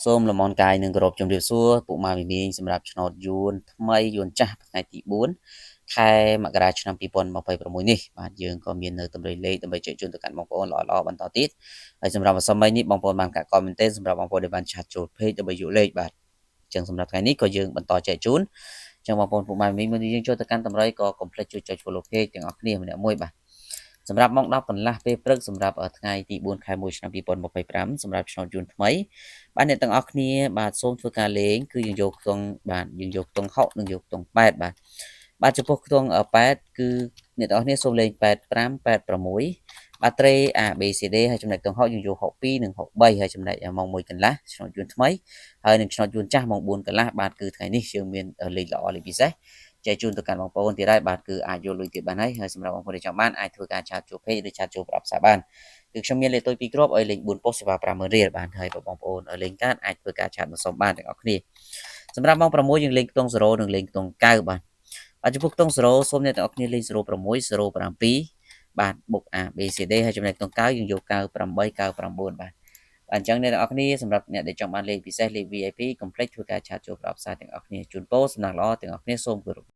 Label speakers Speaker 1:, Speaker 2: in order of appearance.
Speaker 1: សូមលំអរកាយនឹងគោរពជំរាបសួរពុកម៉ែមីមីងសម្រាប់ឆ្នោតយួនថ្មីយួនចាស់ថ្ងៃទី4ខែមករាឆ្នាំ2026នេះបាទយើងក៏មាននៅតម្រុយលេខដើម្បីជែកជូនទៅកាន់បងប្អូនល្អៗបន្តទៀតហើយសម្រាប់អសម័យនេះបងប្អូនបានកាក់ comment ទេសម្រាប់បងប្អូនដែលបានឆាតចូល page ដើម្បីយកលេខបាទអញ្ចឹងសម្រាប់ថ្ងៃនេះក៏យើងបន្តចែកជូនអញ្ចឹងបងប្អូនពុកម៉ែមីមីងមុនយើងចូលទៅកាន់តម្រុយក៏កុំភ្លេចជួយចុច follow page ទាំងអស់គ្នាម្នាក់មួយបាទសម្រាប់ម៉ោង10កន្លះពេលព្រឹកសម្រាប់ថ្ងៃទី4ខែ1ឆ្នាំ2025សម្រាប់ឆ្នោតយួនថ្មីបាទអ្នកទាំងអស់គ្នាបាទសូមធ្វើការលេងគឺយើងយកខ្ទង់បាទយើងយកខ្ទង់6និងយកខ្ទង់8បាទចំពោះខ្ទង់8គឺអ្នកទាំងអស់គ្នាសូមលេង85 86បាទត្រេ A B C D ហើយចំណែកខ្ទង់6យើងយក62និង63ហើយចំណែកម៉ោង1កន្លះឆ្នោតយួនថ្មីហើយនឹងឆ្នោតយួនចាស់ម៉ោង4កន្លះបាទគឺថ្ងៃនេះយើងមានលេខល្អលេខពិសេសចែកជូនទៅកាន់បងប្អូនទៀតហើយបាទគឺអាចយកលុយទៀតបានហើយសម្រាប់បងប្អូនដែលចង់បានអាចធ្វើការឆាតចូល page ឬឆាតចូលប្រអប់សារបានគឺខ្ញុំមានលេខទុយ2គ្រាប់ឲ្យលេខ4ប៉ុស្តិ៍សេវា50000រៀលបានហើយបងប្អូនលេងកាតអាចធ្វើការឆាតមកសុំបានទាំងអស់គ្នាសម្រាប់ម៉ោង6យើងលេងខ្ទង់0និងលេងខ្ទង់9បាទចំពោះខ្ទង់0សូមអ្នកទាំងអស់គ្នាលេង06 07បាទបុក A B C D ហើយចំណែកខ្ទង់9យើងយក98 99បាទអញ្ចឹងអ្នកទាំងអស់គ្នាសម្រាប់អ្នកដែលចង់បានលេខពិសេសលេខ VIP កុំភ្លេចធ្វើការឆាតចូលប្រអប់សារទាំងអស់គ្នាជូនពរសំណាងល្អទាំងអស់គ្នាសូមគោរព